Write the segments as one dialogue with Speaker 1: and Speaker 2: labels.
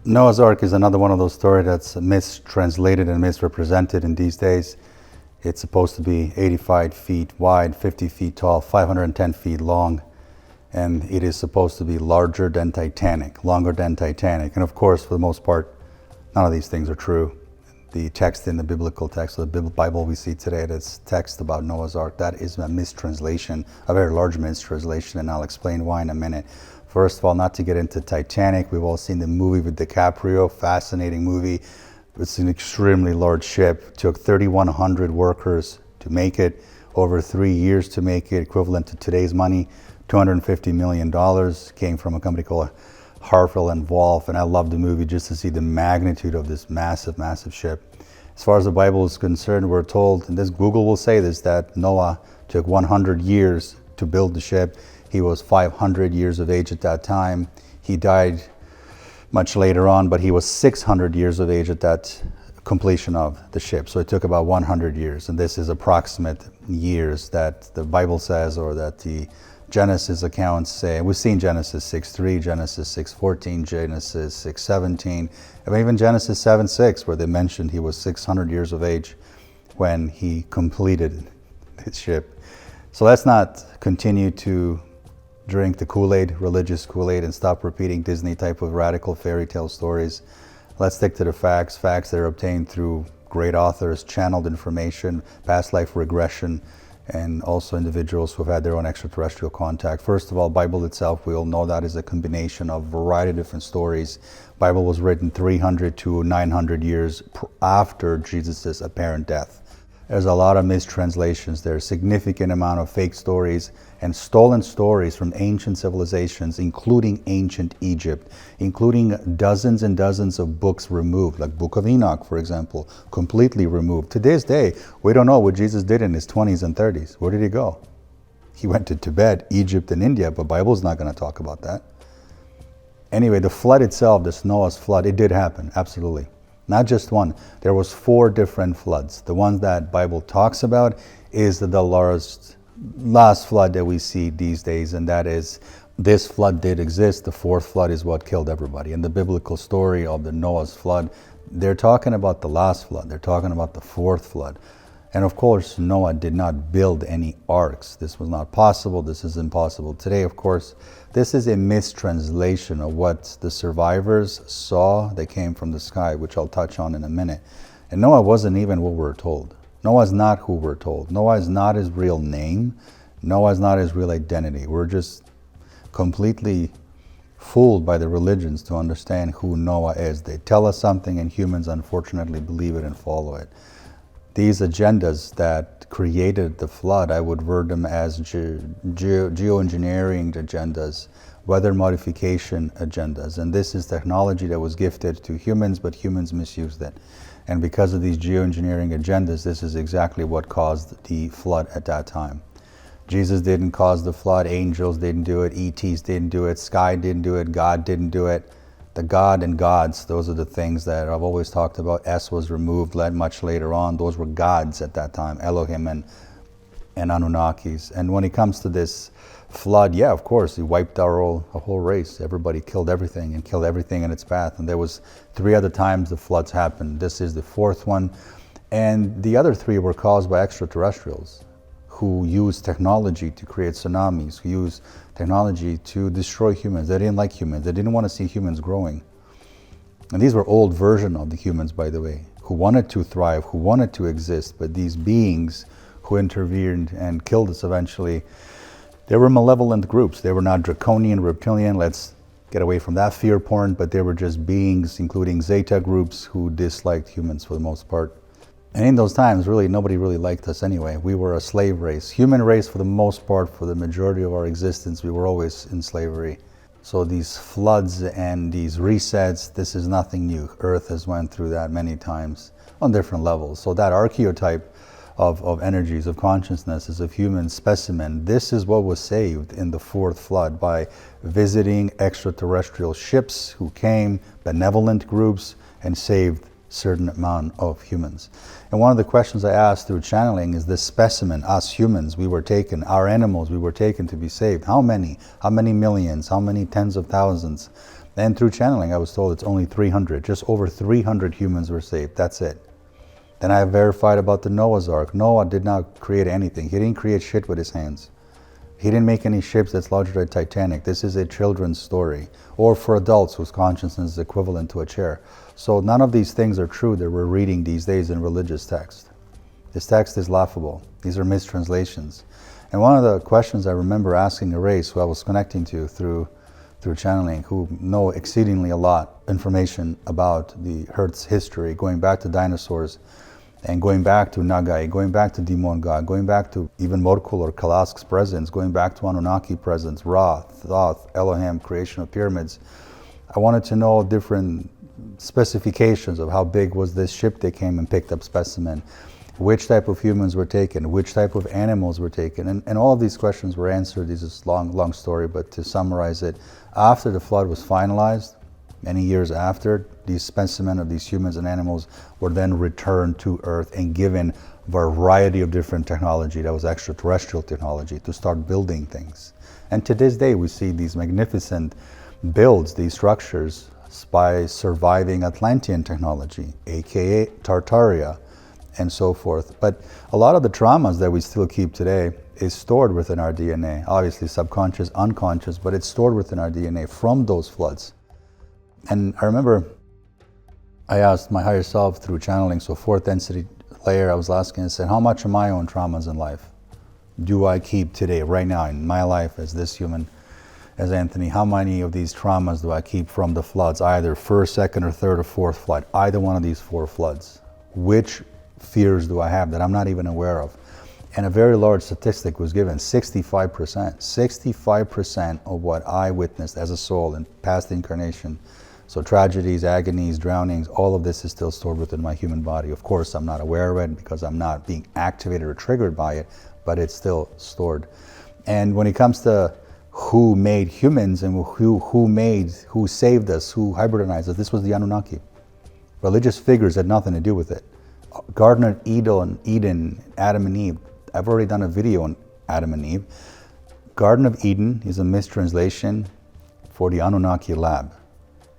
Speaker 1: Noah's Ark is another one of those stories that's mistranslated and misrepresented in these days. It's supposed to be 85 feet wide, 50 feet tall, 510 feet long, and it is supposed to be larger than Titanic, longer than Titanic. And of course, for the most part, none of these things are true. The text in the biblical text, the Bible we see today, that's text about Noah's Ark, that is a mistranslation, a very large mistranslation, and I'll explain why in a minute. First of all, not to get into Titanic, we've all seen the movie with DiCaprio, fascinating movie. It's an extremely large ship, took 3,100 workers to make it, over 3 years to make it, equivalent to today's money, $250 million, came from a company called Hartwell and Wolff, and I love the movie just to see the magnitude of this massive, massive ship. As far as the Bible is concerned, we're told, and this Google will say this, that Noah took 100 years to build the ship. He was 500 years of age at that time. He died much later on, but he was 600 years of age at that completion of the ship. So it took about 100 years, and this is approximate years that the Bible says, or that the Genesis accounts say. We've seen Genesis 6:3, Genesis 6:14, Genesis 6:17, and even Genesis 7:6, where they mentioned he was 600 years of age when he completed his ship. So let's not continue to drink the Kool-Aid, religious Kool-Aid, and stop repeating Disney type of radical fairy tale stories. Let's stick to the facts that are obtained through great authors, channeled information, past life regression, and also individuals who have had their own extraterrestrial contact. First of all, Bible itself, we all know that is a combination of a variety of different stories. Bible was written 300 to 900 years after Jesus' apparent death. There's a lot of mistranslations. There's a significant amount of fake stories and stolen stories from ancient civilizations, including ancient Egypt, including dozens and dozens of books removed, like Book of Enoch, for example, completely removed. To this day, we don't know what Jesus did in his 20s and 30s. Where did he go? He went to Tibet, Egypt, and India, but Bible's not going to talk about that. Anyway, the flood itself, this Noah's flood, it did happen, absolutely. Not just one. There was 4 different floods. The one that Bible talks about is the last flood that we see these days, and that is, this flood did exist. The 4th flood is what killed everybody. In the biblical story of the Noah's flood, they're talking about the last flood. They're talking about the 4th flood. And of course, Noah did not build any arks. This was not possible. This is impossible today, of course. This is a mistranslation of what the survivors saw that came from the sky, which I'll touch on in a minute. And Noah wasn't even what we're told. Noah is not who we're told. Noah is not his real name. Noah is not his real identity. We're just completely fooled by the religions to understand who Noah is. They tell us something, and humans unfortunately believe it and follow it. These agendas that created the flood, I would word them as geoengineering agendas, weather modification agendas. And this is technology that was gifted to humans, but humans misused it. And because of these geoengineering agendas, this is exactly what caused the flood at that time. Jesus didn't cause the flood, angels didn't do it, ETs didn't do it, sky didn't do it, God didn't do it. The God and gods, those are the things that I've always talked about. S was removed much later on. Those were gods at that time, Elohim and Anunnakis. And when it comes to this flood, yeah, of course, he wiped a whole race. Everybody killed everything and killed everything in its path. And there was 3 other times the floods happened. This is the 4th one. And the other 3 were caused by extraterrestrials who used technology to create tsunamis, who used technology to destroy humans. They didn't like humans. They didn't want to see humans growing. And these were old versions of the humans, by the way, who wanted to thrive, who wanted to exist. But these beings who intervened and killed us eventually, they were malevolent groups. They were not draconian, reptilian. Let's get away from that fear porn. But they were just beings, including THETA groups, who disliked humans for the most part. And in those times, really, nobody really liked us anyway. We were a slave race. Human race, for the most part, for the majority of our existence, we were always in slavery. So these floods and these resets, this is nothing new. Earth has went through that many times on different levels. So that archetype of energies, of consciousnesses, of human specimen, this is what was saved in the 4th flood by visiting extraterrestrial ships who came, benevolent groups, and saved certain amount of humans. And one of the questions I asked through channeling is this specimen, us humans, we were taken, our animals, we were taken to be saved. How many? How many millions? How many tens of thousands? And through channeling, I was told it's only 300. Just over 300 humans were saved. That's it. Then I verified about the Noah's Ark. Noah did not create anything. He didn't create shit with his hands. He didn't make any ships that's larger than Titanic. This is a children's story, or for adults whose consciousness is equivalent to a chair. So none of these things are true that we're reading these days in religious text. This text is laughable. These are mistranslations. And one of the questions I remember asking a race who I was connecting to through channeling, who know exceedingly a lot information about the Earth's history, going back to dinosaurs, and going back to Nagai, going back to Demon God, going back to even Morkul or Kalask's presence, going back to Anunnaki presence, Ra, Thoth, Elohim, creation of pyramids. I wanted to know different specifications of how big was this ship they came and picked up specimen, which type of humans were taken, which type of animals were taken, and all of these questions were answered. This is a long story, but to summarize it, after the flood was finalized, many years after, these specimens of these humans and animals were then returned to Earth and given a variety of different technology that was extraterrestrial technology to start building things. And to this day, we see these magnificent builds, these structures, by surviving Atlantean technology, aka Tartaria, and so forth. But a lot of the traumas that we still keep today is stored within our DNA, obviously subconscious, unconscious, but it's stored within our DNA from those floods. And I remember I asked my higher self through channeling, so fourth density layer, I was asking, I said, how much of my own traumas in life do I keep today, right now, in my life as this human, as Anthony? How many of these traumas do I keep from the floods, either first, second, or third, or fourth flood, either one of these four floods? Which fears do I have that I'm not even aware of? And a very large statistic was given, 65%. 65% of what I witnessed as a soul in past incarnation, so tragedies, agonies, drownings, all of this is still stored within my human body. Of course, I'm not aware of it because I'm not being activated or triggered by it, but it's still stored. And when it comes to who made humans and who saved us, who hybridized us, this was the Anunnaki. Religious figures had nothing to do with it. Garden of Eden, Adam and Eve. I've already done a video on Adam and Eve. Garden of Eden is a mistranslation for the Anunnaki lab,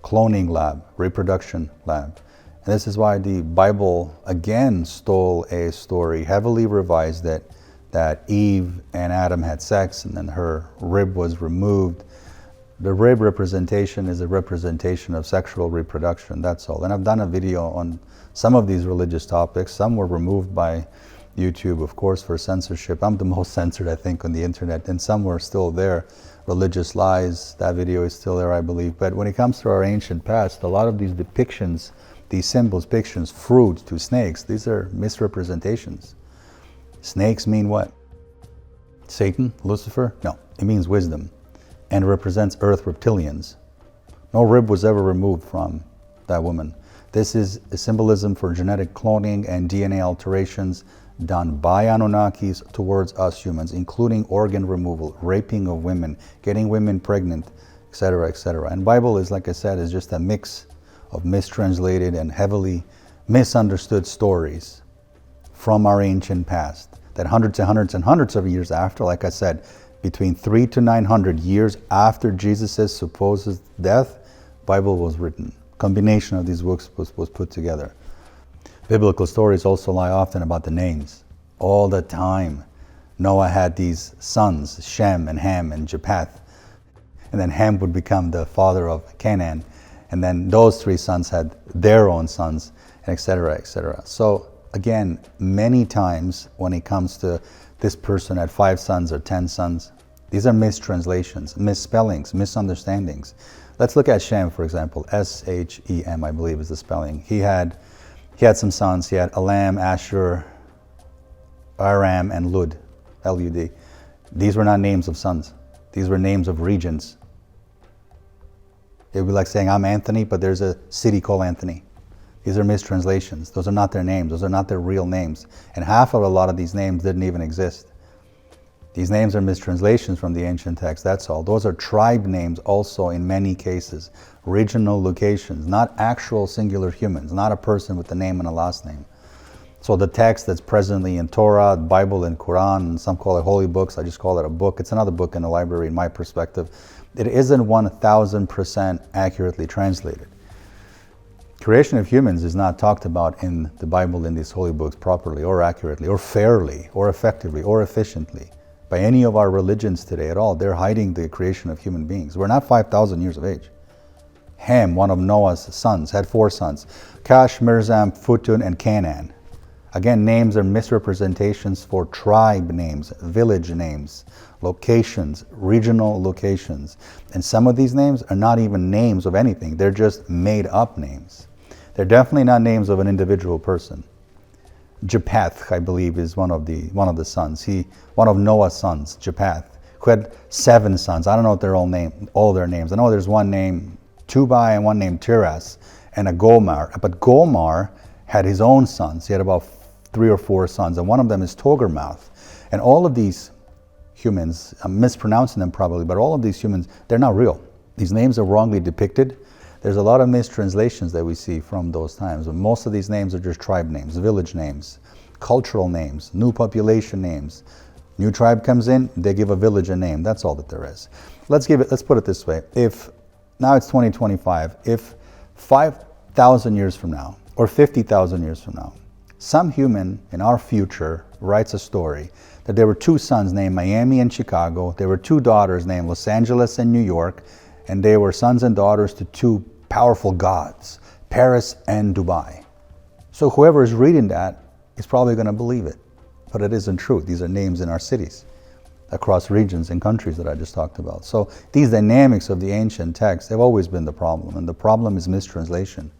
Speaker 1: cloning lab, reproduction lab. And this is why the Bible again stole a story, heavily revised it, that Eve and Adam had sex and then her rib was removed. The rib representation is a representation of sexual reproduction, that's all. And I've done a video on some of these religious topics. Some were removed by YouTube, of course, for censorship. I'm the most censored, I think, on the internet, and some were still there. Religious lies, that video is still there, I believe. But when it comes to our ancient past, a lot of these depictions, these symbols, pictures, fruit to snakes, these are misrepresentations. Snakes mean what? Satan? Lucifer? No, it means wisdom, and it represents Earth reptilians. No rib was ever removed from that woman. This is a symbolism for genetic cloning and DNA alterations done by Anunnakis towards us humans, including organ removal, raping of women, getting women pregnant, etc., etc. And Bible is, like I said, is just a mix of mistranslated and heavily misunderstood stories from our ancient past that hundreds and hundreds and hundreds of years after, like I said, between 300 to 900 years after Jesus' supposed death, Bible was written. Combination of these books was put together. Biblical stories also lie often about the names. All the time, Noah had these sons, Shem and Ham and Japheth. And then Ham would become the father of Canaan. And then those three sons had their own sons, and etc., etc. So again, many times when it comes to this person had 5 sons or 10 sons, these are mistranslations, misspellings, misunderstandings. Let's look at Shem, for example. S-H-E-M, I believe is the spelling. He had some sons. He had Elam, Ashur, Aram, and Lud, L-U-D. These were not names of sons. These were names of regions. It would be like saying, I'm Anthony, but there's a city called Anthony. These are mistranslations. Those are not their names. Those are not their real names. And half of a lot of these names didn't even exist. These names are mistranslations from the ancient text, that's all. Those are tribe names also in many cases. Regional locations, not actual singular humans, not a person with a name and a last name. So the text that's presently in Torah, Bible, and Quran, and some call it holy books, I just call it a book. It's another book in the library in my perspective. It isn't 1000% accurately translated. Creation of humans is not talked about in the Bible, in these holy books, properly or accurately or fairly or effectively or efficiently by any of our religions today at all. They're hiding the creation of human beings. We're not 5,000 years of age. Ham, one of Noah's sons, had 4 sons: Kash, Mirzam, Futun, and Canaan. Again, names are misrepresentations for tribe names, village names, locations, regional locations. And some of these names are not even names of anything. They're just made up names. They're definitely not names of an individual person. Japheth, I believe, is one of the sons. One of Noah's sons, Japheth, who had 7 sons. I don't know if they're all their names. I know there's one named Tubai and one named Tiras and a Gomar. But Gomar had his own sons. He had about 3 or 4 sons, and one of them is Togarmouth. And all of these humans, I'm mispronouncing them probably, but all of these humans, they're not real. These names are wrongly depicted. There's a lot of mistranslations that we see from those times. But most of these names are just tribe names, village names, cultural names, new population names. New tribe comes in, they give a village a name. That's all that there is. Let's put it this way. If now it's 2025, if 5,000 years from now, or 50,000 years from now, some human in our future writes a story that there were 2 sons named Miami and Chicago, there were 2 daughters named Los Angeles and New York, and they were sons and daughters to 2 powerful gods, Paris and Dubai. So whoever is reading that is probably going to believe it, but it isn't true. These are names in our cities, across regions and countries that I just talked about. So these dynamics of the ancient text have always been the problem, and the problem is mistranslation.